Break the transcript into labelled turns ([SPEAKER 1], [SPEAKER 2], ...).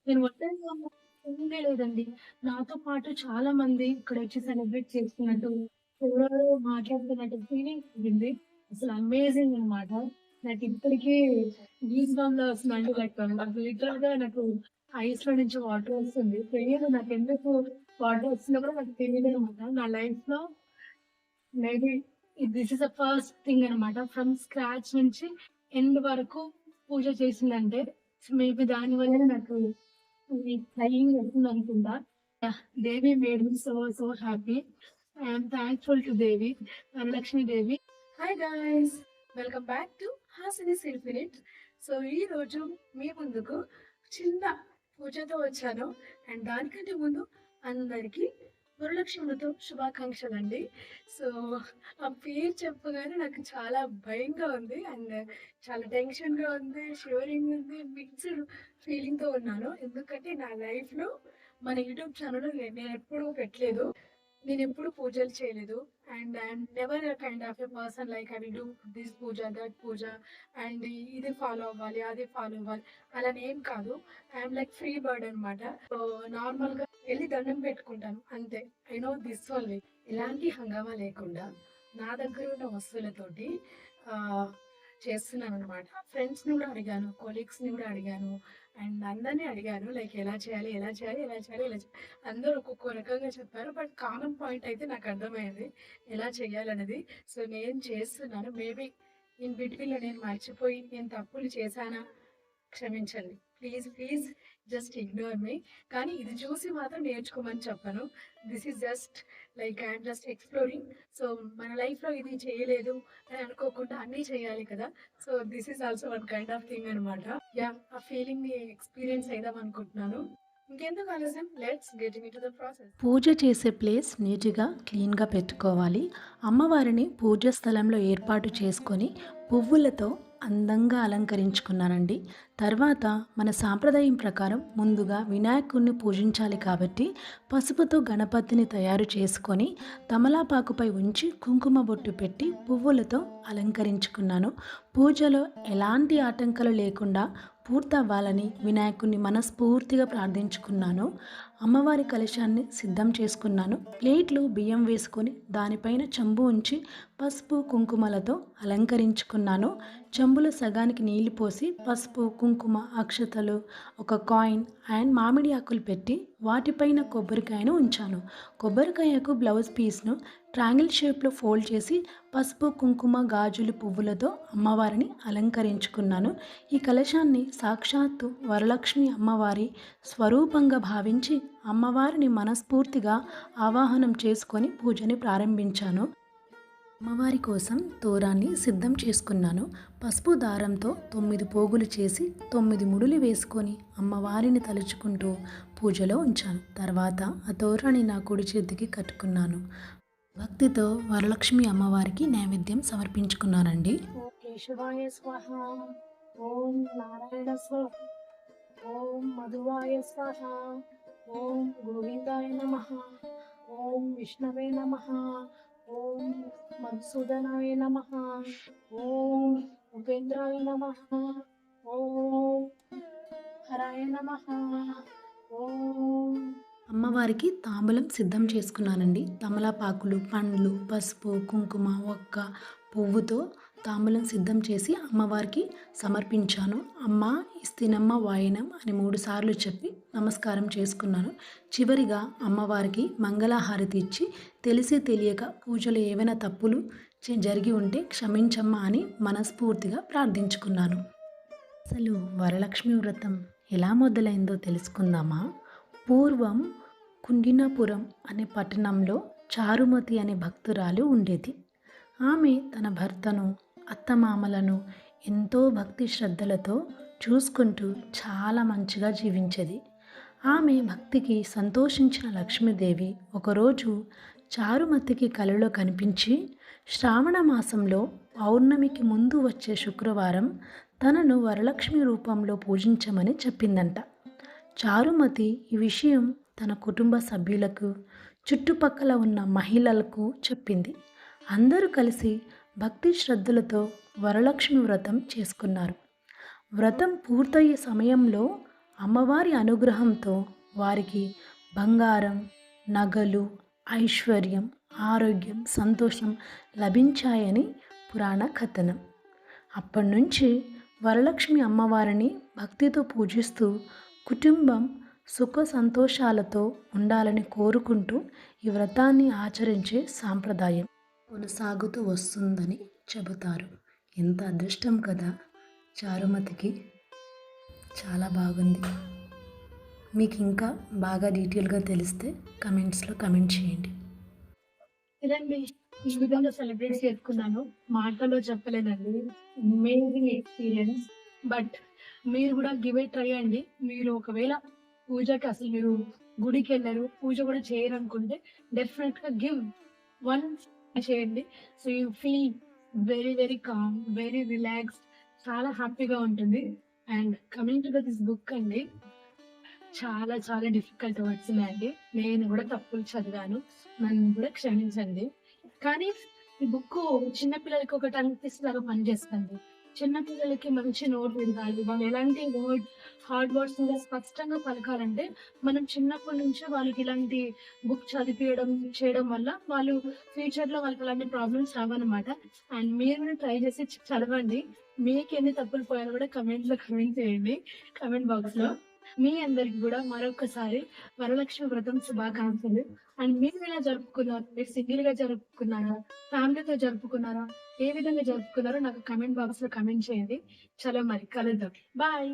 [SPEAKER 1] నేను ఒంటరిగా ఉన్నదే లేదండి. నాతో పాటు చాలా మంది ఇక్కడొచ్చి సెలబ్రేట్ చేసుకున్నట్టు, ఎవరెవరో మాట్లాడుతున్నట్టు ఫీలింగ్ కలిగింది. అసలు అమేజింగ్ అన్నమాట. నాకిప్పటికీ గూస్ బంప్స్ వస్తుందండి. నాకు లిటరల్‌గా నాకు ఐస్‌లో నుంచి వాటర్ వస్తుంది. తెలీదు నాకెందుకు వాటర్ వస్తుందో కూడా నాకు తెలీదనమాట. నా లైఫ్‌లో maybe this is the first thing అనమాట. ఫ్రమ్ స్క్రాచ్ నుంచి ఎండ్ వరకు పూజ చేసిందంటే మేబీ దాని వల్లనే నాకు ఈ ఫ్లయింగ్ వస్తుందనుకుంటా. Yeah! Devi made me so happy. I am thankful to Devi, Varalakshmi Devi.
[SPEAKER 2] Hi guys! Welcome back to Hasini సిల్ఫినిట్. సో ఈరోజు మీ ముందుకు చిన్న పూజతో వచ్చాను. అండ్ దానికంటే ముందు అందరికీ వరలక్ష్మి వ్రతం శుభాకాంక్షలండి. సో ఆ పేరు చెప్పగానే నాకు చాలా భయంగా ఉంది. అండ్ చాలా టెన్షన్‌గా ఉంది. షివరింగ్ ఉంది. మిక్స్డ్ ఫీలింగ్‌తో ఉన్నాను. ఎందుకంటే నా లైఫ్‌లో మన యూట్యూబ్ ఛానెల్‌లో నేనెప్పుడూ పెట్టలేదు. నేనెప్పుడు పూజలు చేయలేదు. And I'm never kind of a person like I will do this puja, that puja and ఇది ఫాలో అవ్వాలి, అది ఫాలో అవ్వాలి అలానేం ఏం కాదు. ఐయామ్ లైక్ ఫ్రీ బర్డ్ అనమాట. సో నార్మల్‌గా ఎళ్లి దండం పెట్టుకుంటాను అంతే. I know this only. ఎలాంటి హంగామా లేకుండా నా దగ్గర ఉన్న వస్తువులతోటి ఆహ్, చేస్తున్నాననమాట. ఫ్రెండ్స్‌ని గూడా అడిగాను, కొలీగ్స్‌ని గూడా అడిగాను. అండ్ అందరిని అడిగాను. లైక్ ఎలా చేయాలి? ఎలా చేయాలి? ఎలా చేయాలి? ఎలా చేయాలి? అందరూ ఒక్కొక్క రకంగా చెప్పారు. బట్ కామన్ పాయింట్ అయితే నాకు అర్థమైంది. ఎలా చేయాలనేది. సో నేను చేస్తున్నాను. మేబీ ఇన్ బిట్వీన్‌లో నేను మర్చిపోయి నేను తప్పులు చేశానా? క్షమించండి. Please, please just ignore me. కానీ ఇది చూసి మాత్రం నేర్చుకోమని చెప్పను. This is just like I'm just exploring. So మన లైఫ్‌లో ఇది చేయలేదు అని అనుకోకుండా అన్నీ చేయాలి కదా! So this is also one kind of thing అనమాట. యాహ్! ఆ ఫీలింగ్‌ని ఎక్స్‌పీరియన్స్ చేద్దాం అనుకుంటున్నాను. ఇంకెందుకు ఆలస్యం, let's get into the process.
[SPEAKER 3] పూజ చేసే ప్లేస్ నీట్‌గా, క్లీన్‌గా పెట్టుకోవాలి. అమ్మవారిని పూజ స్థలంలో ఏర్పాటు చేసుకొని, పువ్వులతో అందంగా అలంకరించుకున్నానండి. తర్వాత మన సాంప్రదాయం ప్రకారం ముందుగా వినాయకుడిని పూజించాలి కాబట్టి, పసుపుతో గణపతిని తయారు చేసుకొని, తమలపాకుపై ఉంచి కుంకుమ బొట్టు పెట్టి, పువ్వులతో అలంకరించుకున్నాను. పూజలో ఎలాంటి ఆటంకాలు లేకుండా పూర్తవ్వాలని వినాయకుడిని మనస్ఫూర్తిగా ప్రార్థించుకున్నాను. అమ్మవారి కలశాన్ని సిద్ధం చేసుకున్నాను. ప్లేట్లు బియ్యం వేసుకొని దానిపైన చెంబు ఉంచి పసుపు కుంకుమలతో అలంకరించుకున్నాను. చెంబులో సగానికి నీళ్లు పోసి పసుపు కుంకుమ అక్షతలు ఒక కాయిన్ అండ్ మామిడి ఆకులు పెట్టి వాటిపైన కొబ్బరికాయను ఉంచాను. కొబ్బరికాయకు బ్లౌజ్ పీస్ను ట్రయాంగిల్ షేప్లో ఫోల్డ్ చేసి పసుపు కుంకుమ గాజులు పువ్వులతో అమ్మవారిని అలంకరించుకున్నాను. ఈ కలశాన్ని సాక్షాత్తు వరలక్ష్మి అమ్మవారి స్వరూపంగా భావించి అమ్మవారిని మనస్ఫూర్తిగా ఆవాహనం చేసుకొని పూజని ప్రారంభించాను. అమ్మవారి కోసం తోరాన్ని సిద్ధం చేసుకున్నాను. పసుపు దారంతో 9 పోగులు చేసి 9 ముడులు వేసుకొని అమ్మవారిని తలుచుకుంటూ పూజలో ఉంచాను. తర్వాత ఆ తోరాన్ని నా కుడి చేతికి కట్టుకున్నాను. భక్తితో వరలక్ష్మి అమ్మవారికి నైవేద్యం సమర్పించుకున్నానండి.
[SPEAKER 1] ఓం కేశవాయ స్వాహ, ఓం నారాయణ స్వాహ, ఓం మధువాయ స్వాహ, ఓం గోవిందాయ నమః, ఓం విష్ణవే నమః, ఓం మధుసూదనాయ నమః, ఓం ఉపేంద్రాయ నమః, ఓం హరాయ నమః, ఓం.
[SPEAKER 3] అమ్మవారికి తాంబూలం సిద్ధం చేసుకున్నానండి. తమలపాకులు, పండ్లు, పసుపు, కుంకుమ, ఒక్క పువ్వుతో తాంబూలం సిద్ధం చేసి అమ్మవారికి సమర్పించాను. అమ్మ ఇస్తినమ్మ వాయినం అని 3 సార్లు చెప్పి నమస్కారం చేసుకున్నాను. చివరిగా అమ్మవారికి మంగళహారతి ఇచ్చి తెలిసి తెలియక పూజలో ఏవైనా తప్పులు జరిగి ఉంటే క్షమించమ్మా అని మనస్ఫూర్తిగా ప్రార్థించుకున్నాను. అసలు వరలక్ష్మి వ్రతం ఎలా మొదలైందో తెలుసుకుందామా? పూర్వం కుండినపురం అనే పట్టణంలో చారుమతి అనే భక్తురాలు ఉండేది. ఆమె తన భర్తను, అత్తమామలను ఎంతో భక్తి శ్రద్ధలతో చూసుకుంటూ చాలా మంచిగా జీవించేది. ఆమె భక్తికి సంతోషించిన లక్ష్మీదేవి ఒకరోజు చారుమతికి కలలో కనిపించి శ్రావణ మాసంలో పౌర్ణమికి ముందు వచ్చే శుక్రవారం తనను వరలక్ష్మి రూపంలో పూజించమని చెప్పిందంట. చారుమతి ఈ విషయం తన కుటుంబ సభ్యులకు, చుట్టుపక్కల ఉన్న మహిళలకు చెప్పింది. అందరూ కలిసి భక్తి శ్రద్ధలతో వరలక్ష్మి వ్రతం చేసుకున్నారు. వ్రతం పూర్తయ్యే సమయంలో అమ్మవారి అనుగ్రహంతో వారికి బంగారం, నగలు, ఐశ్వర్యం, ఆరోగ్యం, సంతోషం లభించాయని పురాణ కథనం. అప్పటి నుంచి వరలక్ష్మి అమ్మవారిని భక్తితో పూజిస్తూ కుటుంబం సుఖ సంతోషాలతో ఉండాలని కోరుకుంటూ ఈ వ్రతాన్ని ఆచరించే సాంప్రదాయం కొనసాగుతూ వస్తుందని చెబుతారు. ఎంత అదృష్టం కదా చారుమతికి. చాలా బాగుంది. మీకు ఇంకా బాగా డీటెయిల్గా తెలిస్తే కమెంట్స్లో కమెంట్ చేయండి.
[SPEAKER 1] ఇదండి, ఈ విధంగా సెలబ్రేట్ చేసుకున్నాను. మాటలో చెప్పలేనండి, అమేజింగ్ ఎక్స్పీరియన్స్. బట్ మీరు కూడా గివ్ ఏ ట్రై అండి. మీరు ఒకవేళ పూజకి అసలు మీరు గుడికి వెళ్ళరు, పూజ కూడా చేయరు అనుకుంటే డెఫినెట్ గా గివ్ వన్ చేయండి. So you feel very very calm, very relaxed, చాలా హ్యాపీగా ఉంటుంది. And coming to this book అండి, చాలా చాలా డిఫికల్ట్ వర్డ్స్ ఉన్నాయండి. నేను కూడా తప్పులు చదివాను, నన్ను కూడా క్షమించండి. కానీ ఈ బుక్ చిన్నపిల్లలకి ఒకటి అనిపిస్తున్నారు పనిచేస్తుంది. చిన్నపిల్లలకి మంచి నోట్ వినాలి, వాళ్ళు ఎలాంటి హార్డ్ వర్డ్స్ ఇంకా స్పష్టంగా పలకాలంటే మనం చిన్నప్పటి నుంచే వాళ్ళకి ఇలాంటి బుక్ చదివించడం చేయడం వల్ల వాళ్ళు ఫ్యూచర్ లో వాళ్ళకి అలాంటి ప్రాబ్లమ్స్ రావన్నమాట. అండ్ మీరు కూడా ట్రై చేసి చదవండి. మీకు ఎన్ని తప్పులు పోయారో కూడా కమెంట్ లో కమెంట్ చేయండి, కమెంట్ బాక్స్ లో. మీ అందరికి కూడా మరొకసారి వరలక్ష్మి వ్రతం శుభాకాంక్షలు. అండ్ మీరు ఎలా జరుపుకున్నారు? మీరు సింగిల్ గా జరుపుకున్నారా, ఫ్యామిలీతో జరుపుకున్నారా, ఏ విధంగా జరుపుకున్నారో నాకు కమెంట్ బాక్స్ లో కమెంట్ చేయండి. చలో మరి కలుద్దాం, బాయ్.